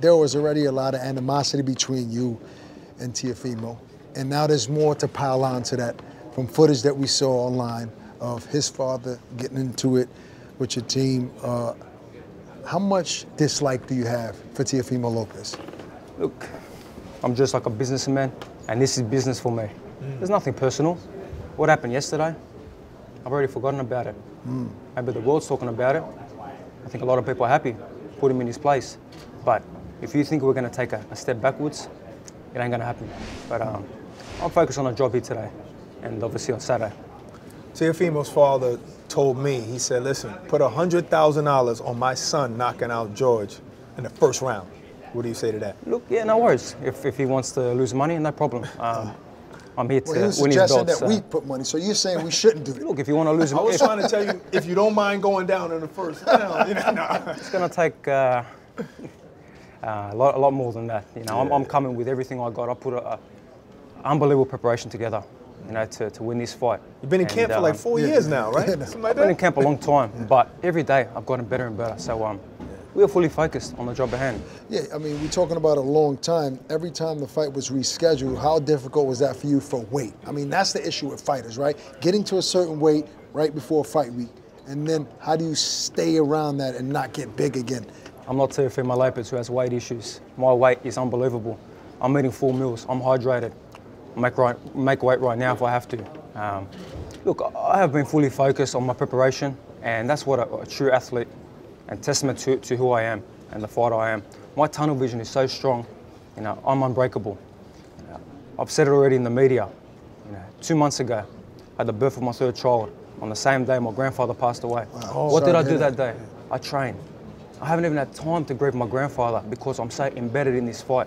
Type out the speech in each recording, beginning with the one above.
there was already a lot of animosity between you and TEÓFIMO, and now there's more to pile on to that from footage that we saw online of his father getting into it with your team. How much dislike do you have for TEÓFIMO Lopez? Look, I'm just like a businessman, and this is business for me. There's nothing personal. What happened yesterday, I've already forgotten about it. Maybe the world's talking about it. I think a lot of people are happy, put him in his place. But if you think we're going to take a step backwards, it ain't going to happen. But I'm focused on a job here today, and obviously on Saturday. TEÓFIMO's father told me, he said, listen, put $100,000 on my son knocking out George in the first round. What do you say to that? Look, yeah, no worries. If he wants to lose money, no problem. I'm here to win his belts. He was suggesting that we put money, so you're saying we shouldn't do it. Look, if you want to lose money... I was trying to tell you, if you don't mind going down in the first round, It's going to take a lot more than that. You know, I'm coming with everything I got. I put an unbelievable preparation together, you know, to win this fight. You've been in camp for like 4 years now, right? Something like I've been in camp a long time, but every day I've gotten better and better. So we are fully focused on the job at hand. Yeah, I mean, we're talking about a long time. Every time the fight was rescheduled, how difficult was that for you for weight? I mean, that's the issue with fighters, right? Getting to a certain weight right before fight week, and then how do you stay around that and not get big again? I'm not TEÓFIMO Lopez who has weight issues. My weight is unbelievable. I'm eating full meals. I'm hydrated. I make weight right now if I have to. Look, I have been fully focused on my preparation, and that's what a true athlete and testament to who I am and the fighter I am. My tunnel vision is so strong. You know, I'm unbreakable. I've said it already in the media. You know, 2 months ago, I had the birth of my third child. On the same day, my grandfather passed away. Wow. What did I do that day? I trained. I haven't even had time to grieve my grandfather because I'm so embedded in this fight.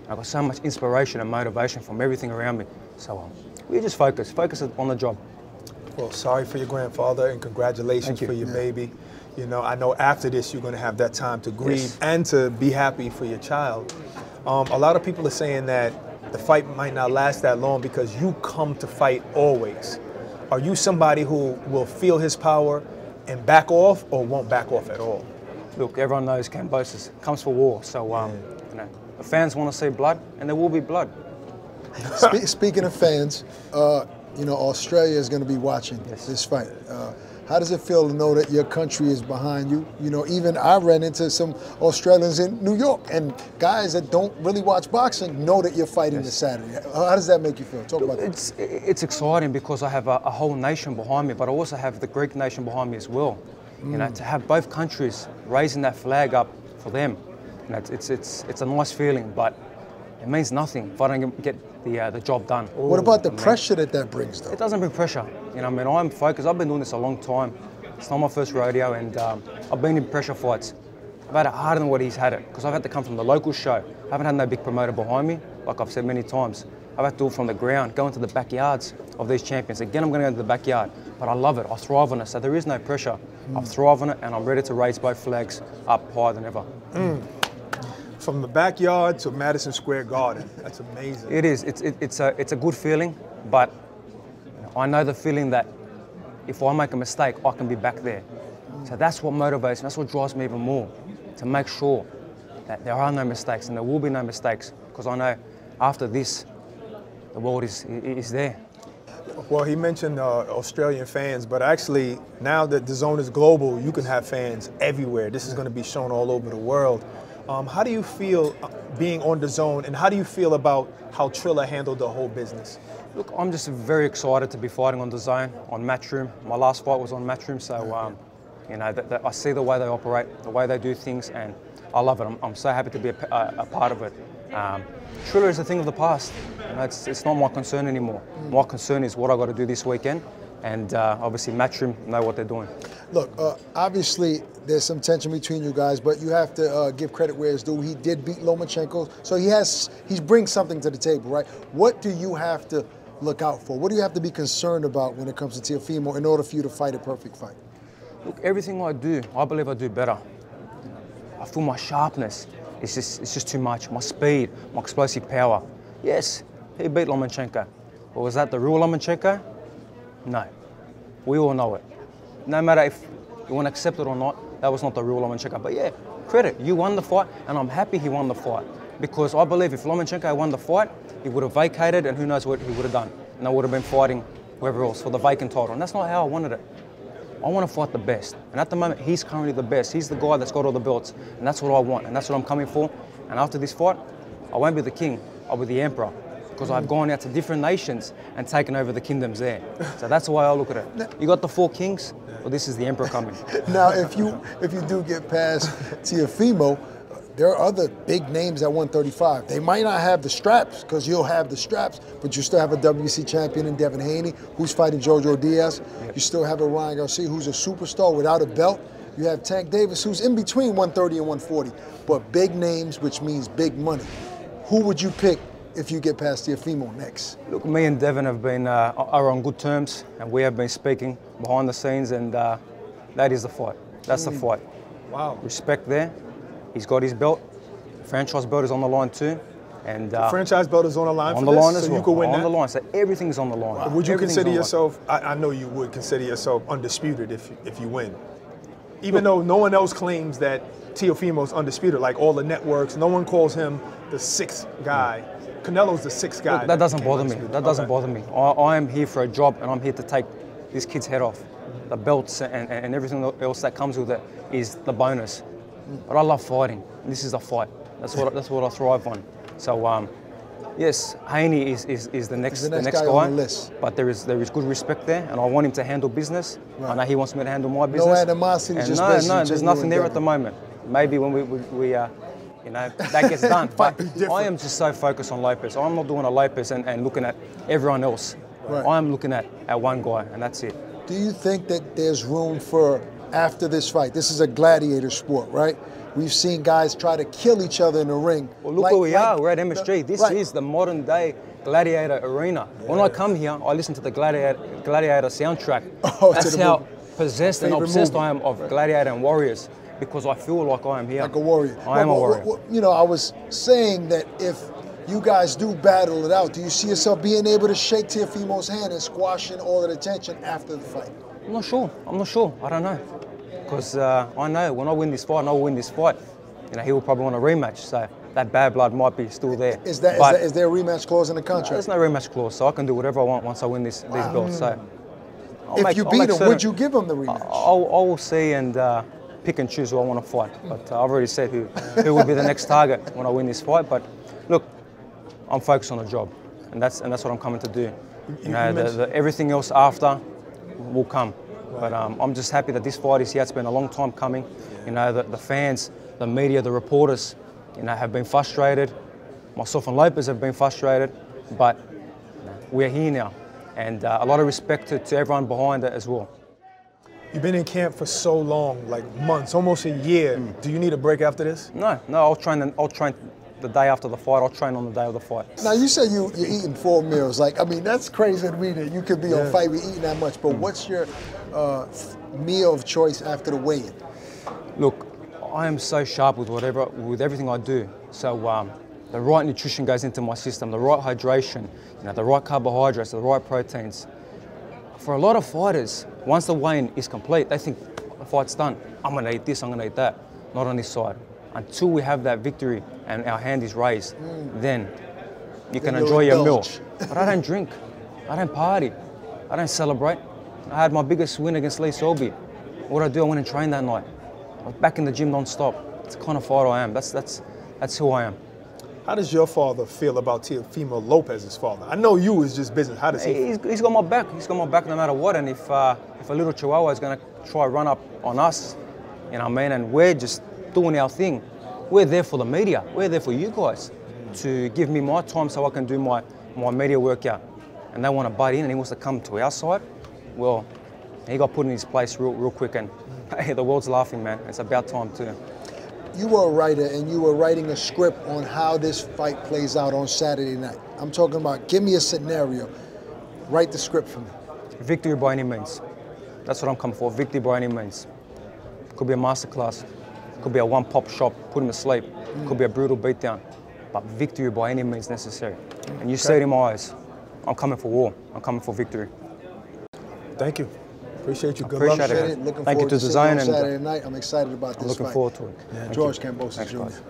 I've got so much inspiration and motivation from everything around me. So we just focus on the job. Well, sorry for your grandfather and congratulations for your baby. You know, I know after this you're going to have that time to grieve and to be happy for your child. A lot of people are saying that the fight might not last that long because you come to fight always. Are you somebody who will feel his power and back off, or won't back off at all? Look, everyone knows Kambosos comes for war, so you know, the fans want to see blood, and there will be blood. Speaking of fans, you know, Australia is going to be watching this fight. How does it feel to know that your country is behind you? You know, even I ran into some Australians in New York, and guys that don't really watch boxing know that you're fighting this Saturday. How does that make you feel? Talk about that. It's exciting because I have a whole nation behind me, but I also have the Greek nation behind me as well. You know, to have both countries raising that flag up for them, you know, it's a nice feeling, but it means nothing if I don't get the job done. What about the pressure that brings, though? It doesn't bring pressure. You know, I mean, I'm focused. I've been doing this a long time. It's not my first rodeo, and I've been in pressure fights. I've had it harder than what he's had it, because I've had to come from the local show. I haven't had no big promoter behind me, like I've said many times. I've had to do it from the ground, go into the backyards of these champions. Again, I'm going to go into the backyard, but I love it. I thrive on it, so there is no pressure. I thrive on it, and I'm ready to raise both flags up higher than ever. From the backyard to Madison Square Garden, that's amazing. It is. It's a good feeling, but I know the feeling that if I make a mistake, I can be back there. So that's what motivates me. That's what drives me even more, to make sure that there are no mistakes and there will be no mistakes, because I know after this, the world is there. Well, he mentioned Australian fans, but actually now that DAZN is global, you can have fans everywhere. This is going to be shown all over the world. How do you feel being on DAZN, and how do you feel about how Triller handled the whole business? Look, I'm just very excited to be fighting on DAZN, on Matchroom. My last fight was on Matchroom, so you know, I see the way they operate, the way they do things, and I love it. I'm so happy to be a part of it. Triller is a thing of the past. You know, it's not my concern anymore. My concern is what I got to do this weekend, and obviously Matchroom know what they're doing. Look, obviously there's some tension between you guys, but you have to give credit where it's due. He did beat Lomachenko, so he brings something to the table, right? What do you have to look out for? What do you have to be concerned about when it comes to TEOFIMO in order for you to fight a perfect fight? Look, everything I do, I believe I do better. I feel my sharpness. It's just too much. My speed, my explosive power. Yes, he beat Lomachenko. But was that the real Lomachenko? No. We all know it. No matter if you want to accept it or not, that was not the real Lomachenko. But yeah, credit. You won the fight, and I'm happy he won the fight. Because I believe if Lomachenko won the fight, he would have vacated, and who knows what he would have done. And I would have been fighting whoever else for the vacant title. And that's not how I wanted it. I want to fight the best. And at the moment, he's currently the best. He's the guy that's got all the belts. And that's what I want, and that's what I'm coming for. And after this fight, I won't be the king, I'll be the emperor. Because I've gone out to different nations and taken over the kingdoms there. So that's the way I look at it. You got the 4 kings, well, this is the emperor coming. Now, if you do get past TEÓFIMO, there are other big names at 135. They might not have the straps, because you'll have the straps, but you still have a WC champion in Devin Haney, who's fighting Jojo Diaz. Yep. You still have a Ryan Garcia, who's a superstar without a belt. You have Tank Davis, who's in between 130 and 140. But big names, which means big money. Who would you pick if you get past TEÓFIMO next? Look, me and Devin have been are on good terms, and we have been speaking behind the scenes, and that is the fight. That's the fight. Wow. Respect there. He's got his belt. Franchise belt is on the line too. And the franchise belt is on the line on for the this, line as so well. you could win on that? the line, so everything's on the line. Wow. Would you consider yourself, I know you would consider yourself undisputed if you win. Even though no one else claims that TEOFIMO's undisputed, like all the networks, no one calls him the 6th guy. Canelo's the 6th guy. Look, that doesn't bother me. That doesn't bother me. I am here for a job, and I'm here to take this kid's head off. The belts and everything else that comes with it is the bonus. But I love fighting. This is a fight. That's what I thrive on. So yes, Haney is the next guy on the list. But there is good respect there, and I want him to handle business. Right. I know he wants me to handle my business. No animosity. And just no, there's nothing there at the moment. Maybe when we you know, that gets done. But I am just so focused on Lopez. I'm not doing a Lopez and looking at everyone else. Right. I'm looking at one guy, and that's it. Do you think that there's room for, after this fight, this is a gladiator sport, right? We've seen guys try to kill each other in the ring. Well, look where we are. We're at MSG. This is the modern day gladiator arena. Yeah. When I come here, I listen to the gladiator soundtrack. That's how possessed and obsessed I am of gladiator and warriors, because I feel like I am here. Like a warrior. I am a warrior. You know, I was saying that if you guys do battle it out, do you see yourself being able to shake TEOFIMO's hand and squashing all of the tension after the fight? I'm not sure. I don't know. Because I know when I win this fight, and I will win this fight, you know, he will probably want a rematch. So that bad blood might be still there. Is there a rematch clause in the contract? No, there's no rematch clause, so I can do whatever I want once I win these belts. So if you beat him, would you give him the rematch? I will see and pick and choose who I want to fight. But I've already said who will be the next target when I win this fight. But look, I'm focused on the job, and that's what I'm coming to do. You know, everything else after will come. But I'm just happy that this fight is here. It's been a long time coming. You know, the fans, the media, the reporters, you know, have been frustrated. Myself and Lopez have been frustrated, but we're here now. And a lot of respect to everyone behind it as well. You've been in camp for so long, like months, almost a year. Do you need a break after this? No, I'll train the day after the fight. I'll train on the day of the fight. Now, you said you're eating 4 meals. Like, I mean, that's crazy to me that you could be on Fight Week eating that much. But what's your meal of choice after the weigh-in? Look, I am so sharp with everything I do. So the right nutrition goes into my system, the right hydration, you know, the right carbohydrates, the right proteins. For a lot of fighters, once the weigh-in is complete, they think the fight's done. I'm gonna eat this, I'm gonna eat that. Not on this side. Until we have that victory and our hand is raised, then you can enjoy your meal. But I don't drink, I don't party, I don't celebrate. I had my biggest win against Lee Selby. What I do, I went and trained that night. I was back in the gym non-stop. It's the kind of fighter I am. That's who I am. How does your father feel about Teofimo Lopez's father? I know you is just business. How does he? He's got my back. He's got my back no matter what. And if a little Chihuahua is going to try run up on us, you know what I mean, and we're just doing our thing, we're there for the media. We're there for you guys to give me my time so I can do my media workout. And they want to butt in and he wants to come to our side. Well, he got put in his place real quick, and hey, the world's laughing, man. It's about time too. You were a writer and you were writing a script on how this fight plays out on Saturday night. I'm talking about, give me a scenario. Write the script for me. Victory by any means. That's what I'm coming for, victory by any means. Could be a masterclass, could be a one-pop shot, put him to sleep, could be a brutal beatdown, but victory by any means necessary. And you see it in my eyes, I'm coming for war, I'm coming for victory. Thank you. Appreciate you. Good Appreciate luck. it. Looking Thank you forward to to seeing you on Dazn, and Saturday night. I'm excited about this looking fight. forward to it. George Kambosos Jr. guys.